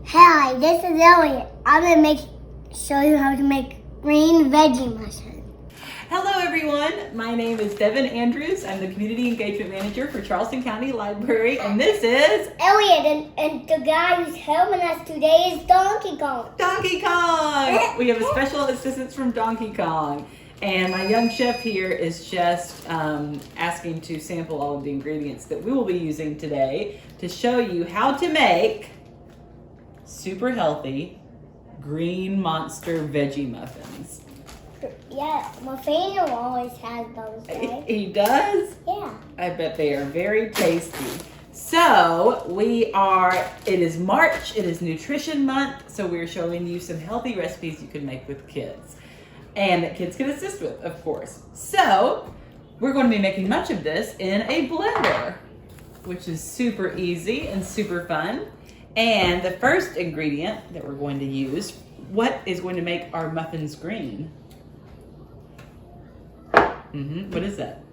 Hi, this is Elliot. I'm gonna show you how to make green veggie muffins. Hello everyone, my name is Devon Andrews. I'm the Community Engagement Manager for Charleston County Library, and this is Elliot, and the guy who's helping us today is Donkey Kong. Donkey Kong! We have a special assistance from Donkey Kong. And my young chef here is just asking to sample all of the ingredients that we will be using today to show you how to make super healthy green monster veggie muffins. Yeah, my father always has those, right? He does? Yeah. I bet they are very tasty. So it is March, it is Nutrition Month, so we're showing you some healthy recipes you can make with kids. And that kids can assist with, of course. So we're going to be making much of this in a blender, which is super easy and super fun. And the first ingredient that we're going to use, what is going to make our muffins green? What is that?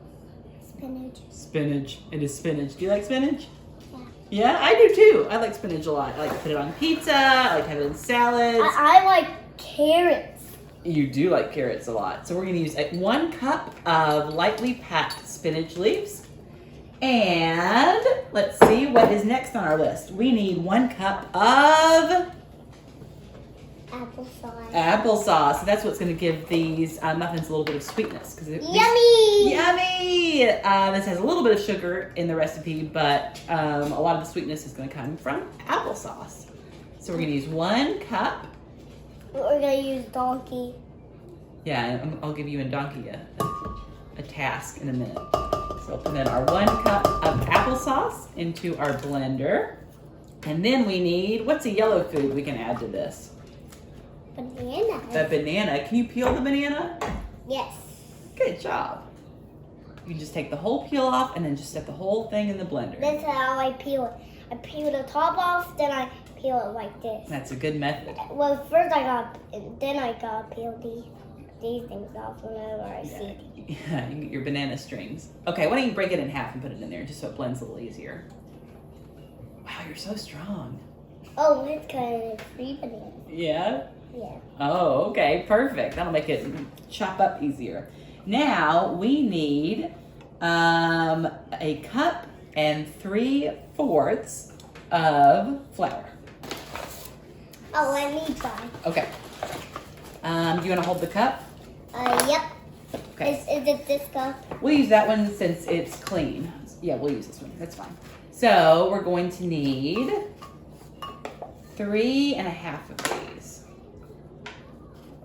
Spinach. Spinach. It is spinach. Do you like spinach? Yeah. Yeah, I do too. I like spinach a lot. I like to put it on pizza. I like to have it in salads. I like carrots. You do like carrots a lot. So we're going to use 1 cup of lightly packed spinach leaves. And let's see what is next on our list. We need 1 cup of Applesauce. applesauce. So that's what's going to give these muffins a little bit of sweetness. Yummy! Yummy! This has a little bit of sugar in the recipe, but a lot of the sweetness is going to come from applesauce. So we're going to use 1 cup. We're gonna use donkey. Yeah, and I'll give you and Donkey a task in a minute. So I'll put in our 1 cup of applesauce into our blender. And then we need, what's a yellow food we can add to this? Banana. The banana. Can you peel the banana? Yes. Good job. You can just take the whole peel off and then just set the whole thing in the blender. That's how I peel it. I peel the top off, then I peel it like this. That's a good method. Well, first I gotta peel these things off whenever I see it. Yeah, you get your banana strings. Okay, why don't you break it in half and put it in there just so it blends a little easier. Wow, you're so strong. Oh, it's kind of free banana. Yeah? Yeah. Oh, okay, perfect. That'll make it chop up easier. Now we need 1 cup and 3/4 of flour. Oh, let me try. Okay. Do you want to hold the cup? Yep. Okay. Is it this cup? We'll use that one since it's clean. Yeah, we'll use this one. That's fine. So we're going to need 3.5 of these.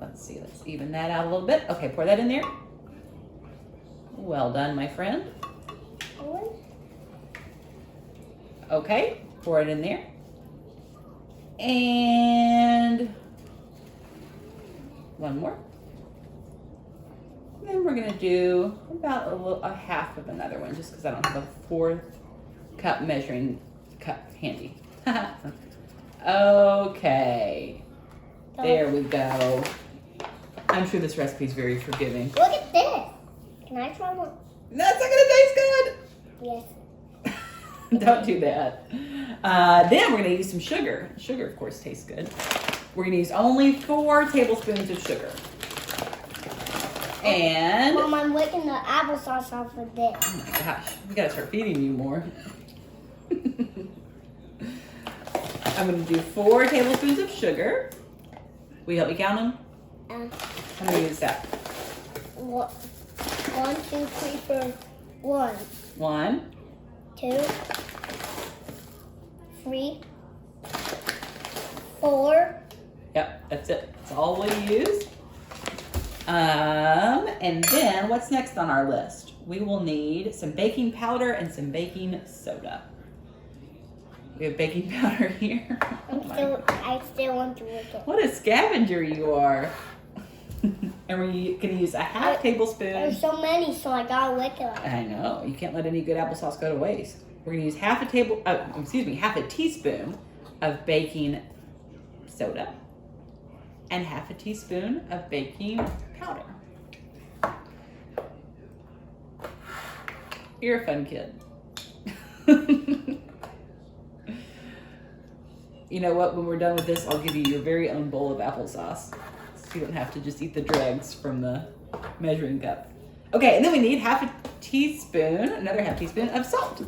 Let's see. Let's even that out a little bit. Okay, pour that in there. Well done, my friend. Okay, pour it in there. And 1 more. Then we're gonna do about a half of another one, just because I don't have a 4th cup measuring cup handy. Okay, there we go. I'm sure this recipe is very forgiving. Look at this. Can I try one? That's not gonna taste good. Yes. Don't do that. Then we're gonna use some sugar. Sugar, of course, tastes good. We're gonna use only 4 tablespoons of sugar. And Mom, I'm licking the applesauce off of this. oh my gosh, we gotta start feeding you more. I'm gonna do 4 tablespoons of sugar. Will you help me count them? How many is that? 1, 2, 3, 4. 1, 1, 2, 3, 4. Yep, that's it. That's all we'll use. And then what's next on our list? We will need some baking powder and some baking soda. We have baking powder here. I still want to lick it. What a scavenger you are. And we're going to use a half tablespoon. There's so many, so I gotta lick it. I know. You can't let any good applesauce go to waste. We're going to use half a teaspoon of baking soda and half a teaspoon of baking powder. You're a fun kid. you know what? When we're done with this, I'll give you your very own bowl of applesauce. So you don't have to just eat the dregs from the measuring cup. Okay, and then we need another half teaspoon of salt.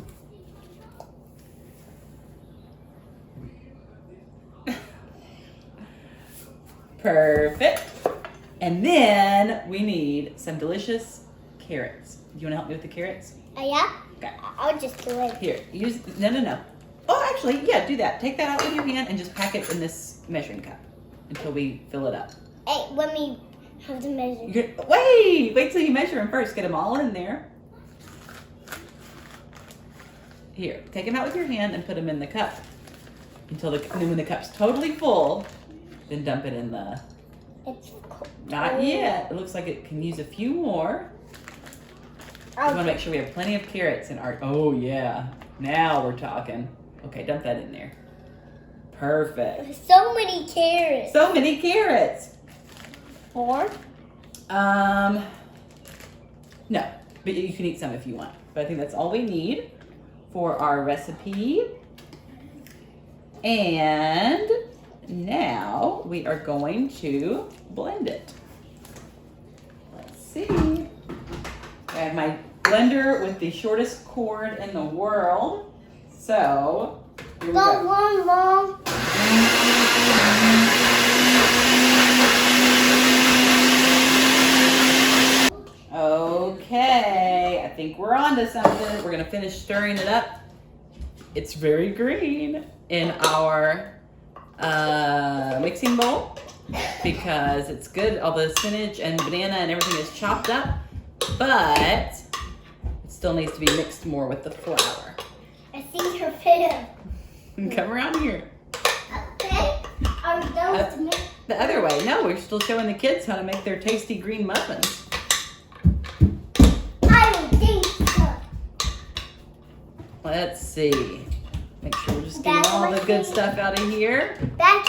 Perfect. And then we need some delicious carrots. Do you want to help me with the carrots? Yeah? Okay. I'll just do it. Here, no. Oh, actually, yeah, do that. Take that out with your hand and just pack it in this measuring cup until we fill it up. Hey, let me have the measure. Wait till you measure them first. Get them all in there. Here, take them out with your hand and put them in the cup and then when the cup's totally full, then dump it in the. It's cold. Not yet. It looks like it can use a few more. We want to make sure we have plenty of carrots in our. Oh yeah, now we're talking. Okay, dump that in there. Perfect. So many carrots. So many carrots. 4? No, but you can eat some if you want. But I think that's all we need for our recipe. And now we are going to blend it. Let's see. I have my blender with the shortest cord in the world. So, here we go. One long. Okay, I think we're on to something. We're gonna finish stirring it up. It's very green in our mixing bowl because it's good. All the spinach and banana and everything is chopped up, but it still needs to be mixed more with the flour. I see your fan. Come around here. Okay. Are we done with the mix? The other way. No, we're still showing the kids how to make their tasty green muffins. I don't think so. Let's see. Make sure we're just getting all the good stuff out of here. Back.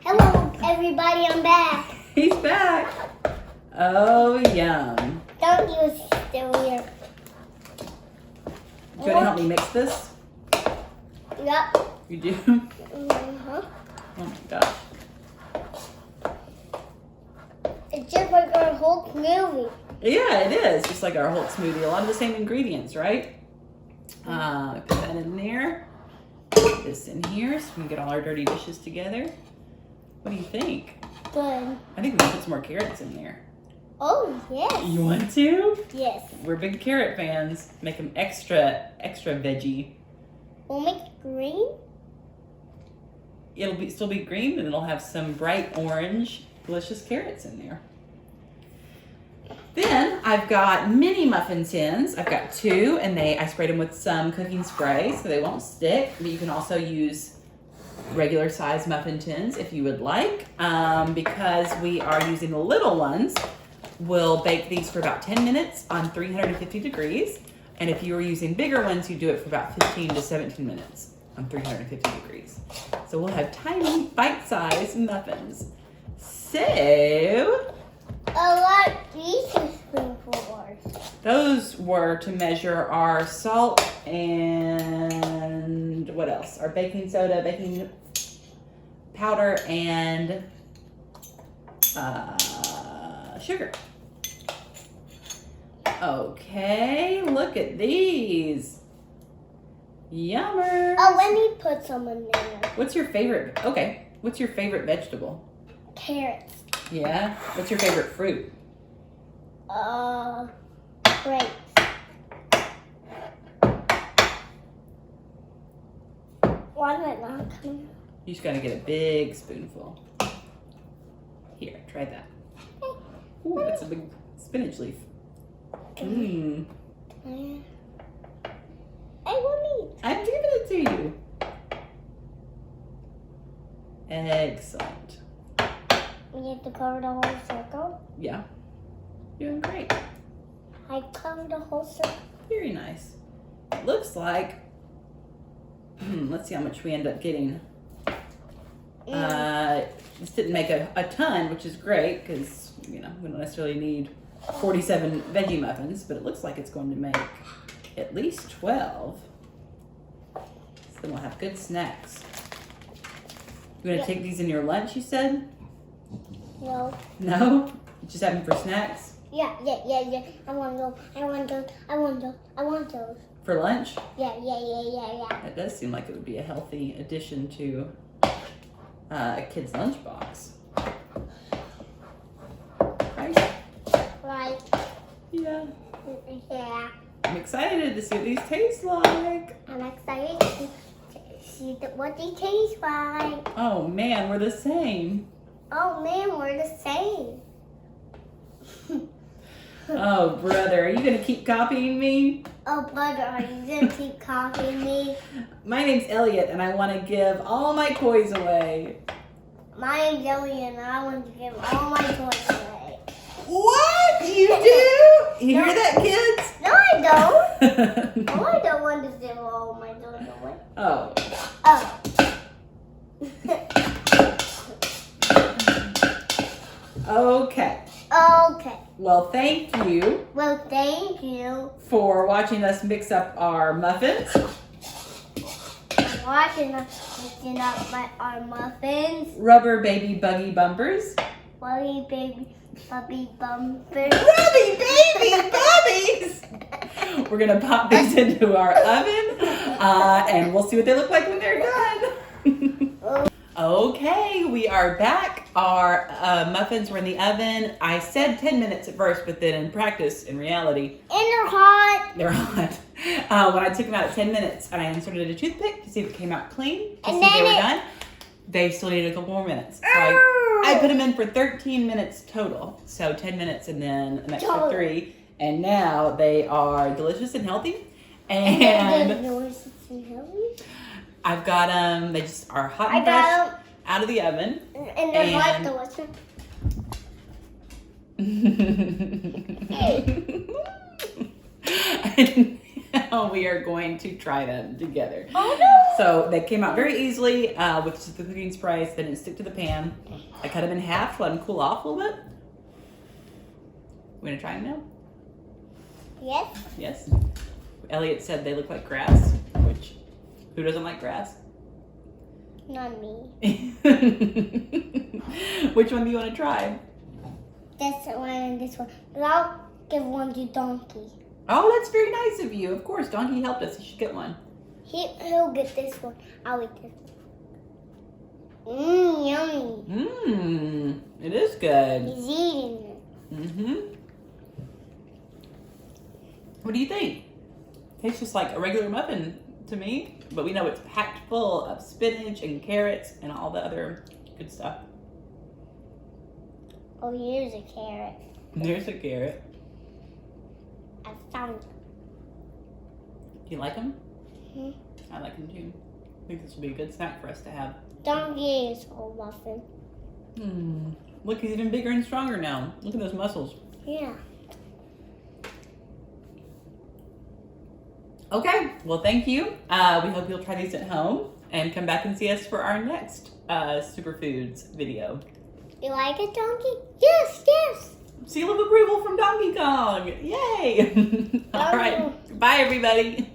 Hello, everybody. I'm back. He's back. Oh, yum. Don't use still here. Do you want to help me mix this? Yep. You do? Uh-huh. Oh my gosh. It's just like our whole smoothie. Yeah, it is. Just like our whole smoothie. A lot of the same ingredients, right? Put that in there. Put this in here so we can get all our dirty dishes together. What do you think? Good. I think we can put some more carrots in there. Oh, yes. You want to? Yes. We're big carrot fans. Make them extra veggie. We'll make it green. It'll still be green, and it'll have some bright orange, delicious carrots in there. Then I've got mini muffin tins. I've got 2, and I sprayed them with some cooking spray so they won't stick. But you can also use regular size muffin tins if you would like. Because we are using the little ones, we'll bake these for about 10 minutes on 350 degrees. And if you were using bigger ones, you do it for about 15 to 17 minutes on 350 degrees. So we'll have tiny bite-sized muffins. So A lot these are spoonfuls. those were to measure our salt and what else? Our baking soda, baking powder, and sugar. Okay, look at these. Yummer. Oh, let me put some in there. What's your favorite? Okay, what's your favorite vegetable? Carrots. Yeah. What's your favorite fruit? Grapes. Why did it not come? You just gotta get a big spoonful. Here, try that. Ooh, that's a big spinach leaf. Mmm. I want me. I'm giving it to you. Excellent. We have to cover the whole circle. Yeah. Doing great. I covered the whole circle. Very nice. It looks like, let's see how much we end up getting. This didn't make a ton, which is great because, we don't necessarily need 47 veggie muffins, but it looks like it's going to make at least 12. So then we'll have good snacks. You want to take these in your lunch, you said? No. No? Just have them for snacks? Yeah. I want those. For lunch? Yeah. That does seem like it would be a healthy addition to a kid's lunchbox. Right? Right. Yeah. Yeah. I'm excited to see what these taste like. I'm excited to see what they taste like. Oh man, we're the same. Oh man, we're the same. Oh brother, are you gonna keep copying me? Oh brother, are you gonna keep copying me? My name's Elliot and I want to give all my toys away. My name's Elliot and I want to give all my toys away. What? You do? You hear that, kids? No, I don't. No, I don't want to give all my toys away. Oh. Oh. Okay. Okay. Well, thank you Well, thank you for watching us mix up our muffins. for watching us mixing up our muffins. Rubber baby buggy bumpers. Buddy, baby, puppy bumpers. Rubby baby bubbies! We're going to pop these into our oven and we'll see what they look like when they're done. Okay, we are back. Our muffins were in the oven. I said 10 minutes at first, but then in practice, in reality, And they're hot. they're hot. When I took them out at 10 minutes and I inserted a toothpick to see if it came out clean, to And see if they then were done, they still needed a couple more minutes. So I put them in for 13 minutes total. So 10 minutes and then an extra Total. 3. And now they are delicious and healthy. And And healthy. I've got them, they just are hot I and fresh got out of the oven. them. And they're hot, And- delicious. And now we are going to try them together. Oh no! So they came out very easily with just the cooking spice. They didn't stick to the pan. I cut them in half, let them cool off a little bit. We're gonna try them now? Yes. Yes. Elliot said they look like grass, which, who doesn't like grass? Not me. Which one do you want to try? This one and this one. But I'll give one to Donkey. Oh, that's very nice of you. Of course, Donkey helped us. You should get one. He'll get this one. I'll eat this one. Yummy. It is good. He's eating it. What do you think? Tastes just like a regular muffin to me, but we know it's packed full of spinach and carrots and all the other good stuff. Oh, here's a carrot. There's a carrot. I found it. Do you like them? Mhm. I like them too. I think this would be a good snack for us to have. Donkey is a muffin. Look, he's even bigger and stronger now. Look at those muscles. Yeah. Okay, well, thank you. We hope you'll try these at home and come back and see us for our next Superfoods video. You like it, Donkey? Yes, yes. Seal of approval from Donkey Kong. Yay! All right. Bye, everybody.